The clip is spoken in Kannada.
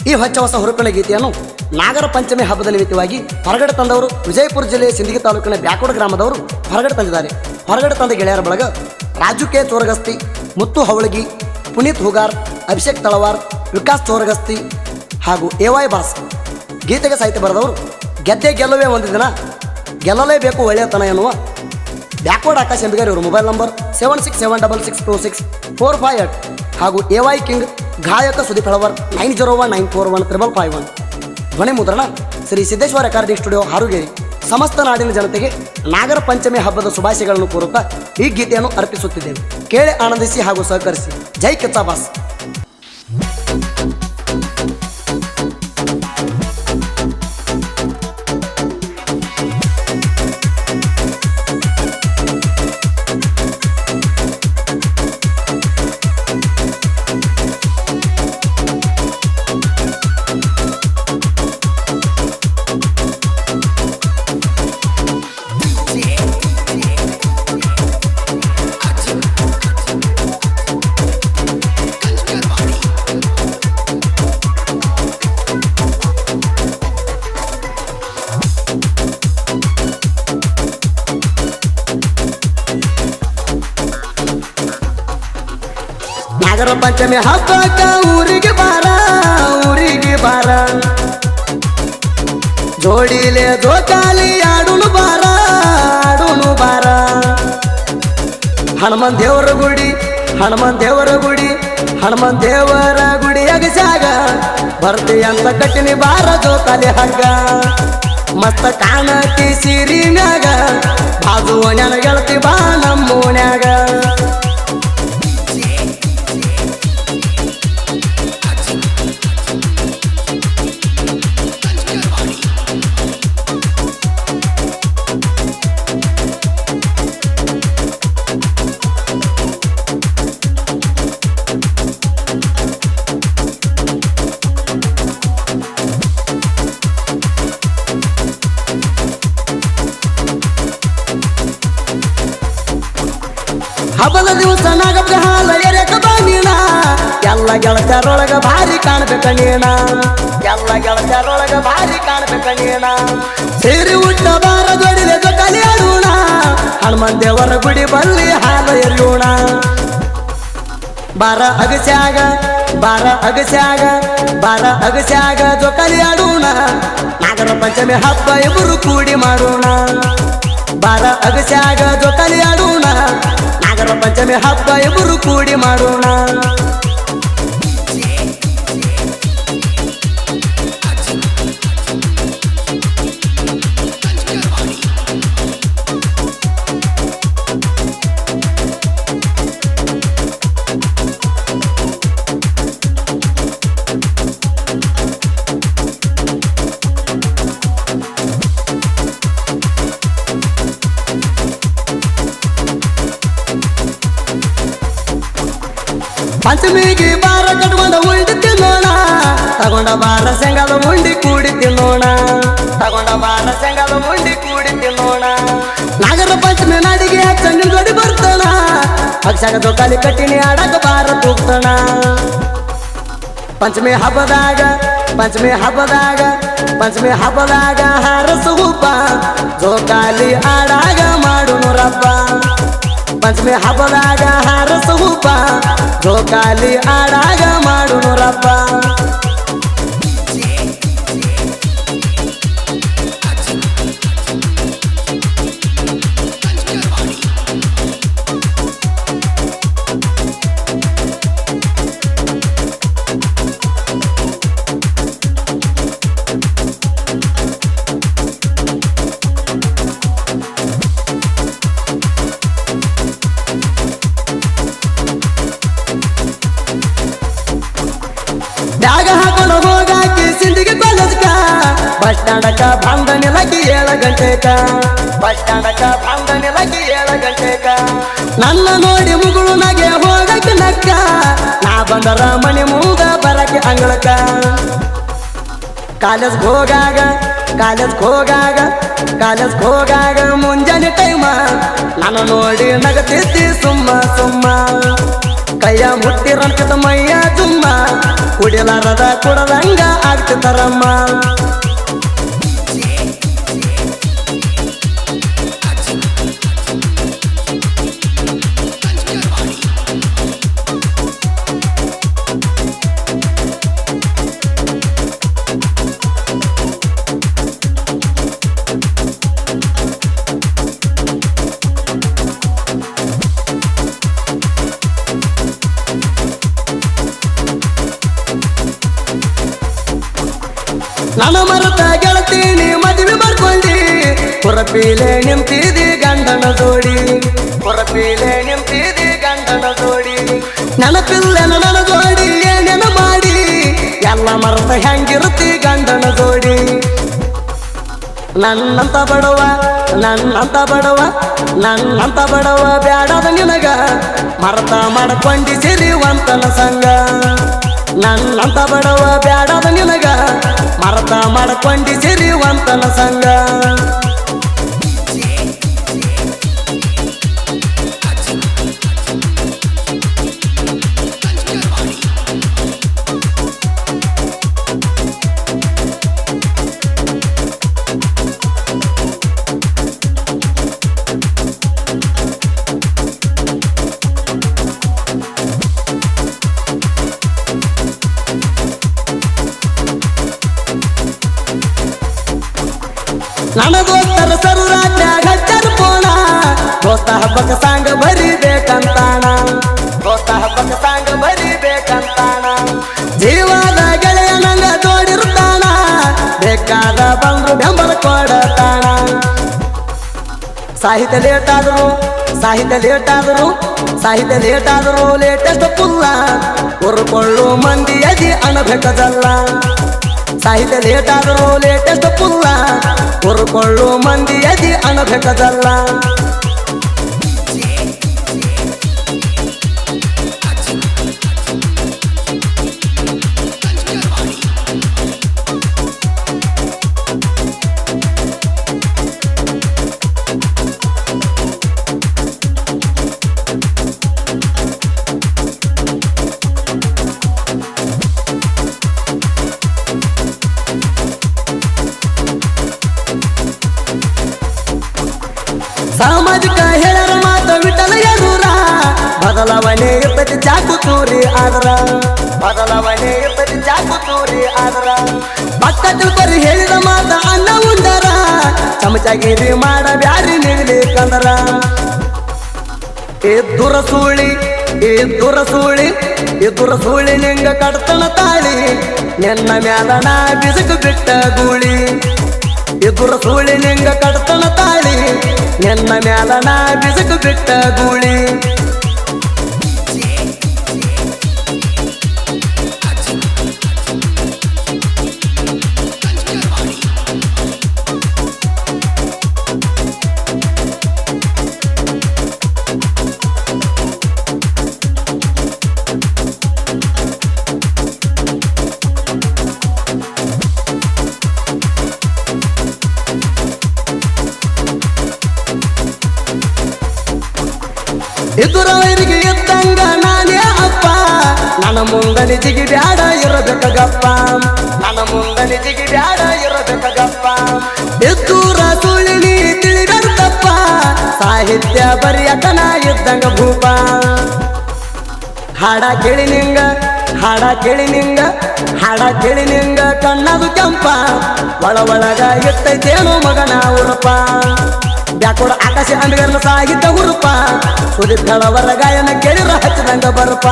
ಈ ಹೊಚ್ಚ ಹೊಸ ಹುರುಪಿನ ಗೀತೆಯನ್ನು ನಾಗರ ಪಂಚಮಿ ಹಬ್ಬದ ನಿಮಿತ್ತವಾಗಿ ಹೊರಗಡೆ ತಂದವರು ವಿಜಯಪುರ ಜಿಲ್ಲೆಯ ಸಿಂದಗಿ ತಾಲೂಕಿನ ಬ್ಯಾಕೋಡ ಗ್ರಾಮದವರು ಹೊರಗಡೆ ತಂದಿದ್ದಾರೆ. ಹೊರಗಡೆ ತಂದ ಗೆಳೆಯರ ಬಳಗ ರಾಜು ಕೆ ಚೋರಗಸ್ತಿ, ಮುತ್ತು ಹವಳಗಿ, ಪುನೀತ್ ಹುಗಾರ್, ಅಭಿಷೇಕ್ ತಳವಾರ್, ವಿಕಾಸ್ ಚೋರಗಸ್ತಿ ಹಾಗೂ ಎ.ವೈ. ಬಾಸ್. ಗೀತೆಗೆ ಸಾಹಿತ್ಯ ಬರೆದವರು ಗೆದ್ದೆ ಗೆಲ್ಲುವೆ ಒಂದು ದಿನ ಗೆಲ್ಲಲೇಬೇಕು ಒಳ್ಳೆಯತನ ಎನ್ನುವ ಬ್ಯಾಕ್ವರ್ಡ್ ಆಕಾಶ್ ಎಂಬಿಗರ್. ಇವರು ಮೊಬೈಲ್ ನಂಬರ್ 7676262458 ಹಾಗೂ ಎ.ವೈ. ಕಿಂಗ್ ಗಾಯಕ ಸುದೀಪ್ ಹಳವರ್ 9019415551. ಧ್ವನಿ ಮುದ್ರಣ ಶ್ರೀ ಸಿದ್ದೇಶ್ವರ ರೆಕಾರ್ಡಿಂಗ್ ಸ್ಟುಡಿಯೋ ಹಾರುಗೇರಿ. ಸಮಸ್ತ ನಾಡಿನ ಜನತೆಗೆ ನಾಗರ ಪಂಚಮಿ ಹಬ್ಬದ ಶುಭಾಶಯಗಳನ್ನು ಕೋರುತ್ತಾ ಈ ಗೀತೆಯನ್ನು ಅರ್ಪಿಸುತ್ತಿದ್ದೇನೆ. ಕೇಳಿ ಆನಂದಿಸಿ ಹಾಗೂ ಸಹಕರಿಸಿ. ಜೈ ಕಿಚ್ಚ ಬಾಸ್. ನಾಗರ ಪಂಚಮಿ ಹಬ್ಬಕ್ಕ ಊರಿಗೆ ಬಾರ ಜೋಡಿಲೆ ಜೋಕಾಲಿ ಆಡುನು ಬಾರ ಹನುಮನ್ ದೇವರ ಗುಡಿ ಅಗಸಾಗ ಬರ್ತಿ ಅಂತ ಕಟ್ಟಿನಿ ಬಾರ ಜೋಕಾಲಿ ಹಗ್ಗ ಮಸ್ತ ಕಾಣತಿ ಸಿರಿ ಮ್ಯಾಗ ಬಾಜು ಓಣ್ಯಾನ ಗೆಳತಿ ಬಾ ನಮ್ಮ ಓಣ್ಯಾಗ. ಹಬ್ಬದ ದಿವಸ ನಾಗಪ್ಪ ಹಾಲ ಎರೆಕ ಬಾನಿನ ಎಲ್ಲ ಗೆಳತಿಯರೊಳಗ ಭಾರಿ ಕಾಣಬೇಕ ನೀನ ಸೇರಿ ಉಟ್ಟ ಬಾರ ಜೋಡಿಲೆ ಜೊತೆಲಿ ಆಡೋಣ ಹನುಮನ್ ದೇವರ ಗುಡಿ ಬಲ್ಲಿ ಹಾಲ ಎರಿಯೋಣ ಬಾರ ಅಗಸ್ಯಾಗ ಜೊಕಾಲಿ ಆಡೋಣ ನಾಗರ ಪಂಚಮಿ ಹಬ್ಬ ಇಬ್ಬರು ಕೂಡಿ ಮಾಡೋಣ ಬಾರ ಅಗಸ್ಯಾಗ ಜೊಕಾಲಿ ಆಡೋಣ ನಾಗರ ಪಂಚಮಿ ಹಬ್ಬ ಇಬ್ಬರು ಕೂಡಿ ಮಾಡೋಣ. ಪಂಚಮಿಗೆ ಬಾರ ಕಟ್ಕೊಂಡ ಉಂಡಿ ತಿನ್ನೋಣ ತಗೊಂಡ ಬಾರ ಶೇಂಗಾದ ಉಂಡಿ ಕೂಡಿ ತಿನ್ನೋಣ ನಾಗರ ಪಂಚಮಿ ನಾಡಿಗೆ ಚಂದಿನ ಜೋಡಿ ಬರ್ತಾನ ಅಕ್ಷಾಗ ಜೋಕಾಲಿ ಕಟ್ಟಿನಿ ಆಡಕ ಬಾರ ತೂಗ್ತಾನ ಪಂಚಮಿ ಹಬ್ಬದಾಗ ಹಾರಸು ಹೂಪ ಜೋಕಾಲಿ ಆಡಾಗ ಮಾಡುನು ರಬ್ಬ ಪಂಚಮಿ ಹಬ್ಬದಾಗ ಹಾರಸು ಹೂಪ ಜೋಕಾಲಿ ಆಡಾಗ ಮಾಡುನು ರಬ್ಬ. ಬ್ಯಾಗ ಹಾಕೊಂಡು ಹೋಗಾಕಿ ಸಿಂದಿಗೆ ಕಾಲೇಜ್ಕ ಬಸ್ ಸ್ಟ್ಯಾಂಡಕ್ಕ ಬಂದ ನಿಲಗಿ 7 ಗಂಟೆಕ ನನ್ನ ನೋಡಿ ಮುಗುಳು ನಗೆ ಹೋಗಕ್ಕೆ ನಕ್ಕ ನಾ ಬಂದರ ಮನೆ ಮುಂದ ಬರಕ್ಕೆ ಅಂಗಳಕ ಕಾಲೇಜ್ ಹೋಗಾಗ ಮುಂಜಾನೆ ಟೈಮ ನಾನು ನೋಡಿ ನಗತಿದ್ದಿ ಸುಮ್ಮ ಕೈಯ ಮುಟ್ಟಿರಂತ ಮೈಯ ಜುಮ್ಮ ಕುಡಿಲಾರದ ಕುಡದಂಗ ಆಗ್ತಿದ್ದಾರಮ್ಮ ನನ್ನ ಮರತ ಗೆಳತೀನಿ ಮದುವೆ ಮಾಡ್ಕೊಂಡಿ ಹೊರಪೀಲೆ ನಿಂತಿದಿ ಗಂಡನ ಜೋಡಿ ಹೊರಪೀಲೆ ನಿಂತಿದಿ ಗಂಡನ ಜೋಡಿ ನೆನಪಿಲ್ಲ ನನ್ನ ಜೋಡಿ ಏನೇನ ಮಾಡಿ ಎಲ್ಲ ಮರತ ಹೆಂಗಿರುತ್ತಿ ಗಂಡನ ಜೋಡಿ ನನ್ನಂತ ಬಡವ ನನ್ನಂತ ಬಡವ ನನ್ನಂತ ಬಡವ ಬ್ಯಾಡದ ನಿನಗ ಮರತ ಮಾಡ್ಕೊಂಡಿ ಸಿರಿವಂತನ ಸಂಗ ನನ್ನಂತ ಬಡವ ಬ್ಯಾಡದ ನಿನಗ ಮರತ ಮಾಡ್ಕೊಂಡಿ ಸಿರಿವಂತನ ಸಂಗ ನನ್ನ ದೋಸ್ತರ ಸರುರಾತ್ಯಾಗ ಹಚ್ಚಾರ ಪೋಣ ದೋಸ್ತ ಹಬ್ಬಕ್ಕ ಸಾಂಗ ಬರಿಬೇಕಂತಾಣ ದೋಸ್ತ ಹಬ್ಬಕ್ಕ ಸಾಂಗ ಬರಿಬೇಕಂತಾಣ ಜೀವದ ಗೆಳೆಯ ನಂಗ ಜೋಡಿರ್ತಾಣ ಬೇಕಾದ ಬಂದ್ರು ಬೆಂಬಲ ಕೊಡತಾಣ ಸಾಹಿತ್ಯ ಲೇಟ್ ಆದರೂ ಲೇಟೆಸ್ಟ್ ಪುಲ್ಲ ಉರ್ಕೊಳ್ಳು ಮಂದಿ ಅದಿ ಅಣಬೇಕದಲ್ಲ ಸಾಹಿತ್ಯ ಲೇಟ್ ಆದರೂ ಲೇಟೆಸ್ಟ್ ಪುಲ್ಲ ಉರ್ಕೊಳ್ಳು ಮಂದಿ ಅದಿ ಅಣಬೇಕದಲ್ಲ ಸಾಮಾಜಿಕ ಹೇಳರ ಮಾತ ವಿಠಲ ಎದುರ ಬದಲಾವಣೆ ಇರ್ತತಿ ಚಾಕುತೂರಿ ಆದ್ರ ಬದಲಾವಣೆ ಇರ್ತತಿ ಚಾಕುತೂರಿ ಆದ್ರ ಪಕ್ಕ ತಿಳ್ಕೊರಿ ಹೇಳಿದ ಮಾತ ಅನ್ನ ಉಂಡರ ಚಮಚಾಗಿರಿ ಮಾಡ ಬ್ಯಾರಿ ನಿಗ್ಲಿಕ್ಕಂದರ ಎದ್ದುರ ಸೂಳಿ ನಿಂಗ ಕಡ್ತನ ತಾಳಿ ನಿನ್ನ ಮ್ಯಾಲ ನಾ ಬಿಸಕು ಬಿಟ್ಟ ಗೂಳಿ ಎದುರ ಸೂಳಿ ನಿಂಗ ಕಡ್ತನ ತಾಳಿ ನಿನ್ನ ಮ್ಯಾಲ ನಾ ಬಿಸಕು ಬಿಟ್ಟ ಗೂಳಿ ಎದುರವರಿಗೆ ಎದ್ದಂಗ ನಾನೇ ಅಪ್ಪ ನನ್ನ ಮುಂದನಿ ಜಿಗಿ ಬ್ಯಾಡ ಇರಬೇಕಗಪ್ಪ ನನ್ನ ಮುಂದನಿ ಜಿಗಿ ಬ್ಯಾಡ ಇರಬೇಕಗಪ್ಪ ಎದ್ದೂರ ಸುಳಿನಿ ತಿಳಿಗರ್ತಪ್ಪ ಸಾಹಿತ್ಯ ಬರಿಯಕನ ಇದ್ದಂಗ ಭೂಪ ಹಾಡ ಕೇಳಿ ನಿಂಗ ಕಣ್ಣದು ಕೆಂಪ ಒಳಗ ಎತ್ತೈತೇನು ಮಗನ ಉರಪ ಬ್ಯಾಕೋಡ ಆಕಾಶ ಅಂಬಿಗರ್ನ ಸಾಹಿತ್ಯ ಹುರುಪ ಸುದೀಪ್ ಹೇಳವರ ಗಾಯನ ಕೇಳಿರ ಹಚ್ಚದಂಗ ಬರಪ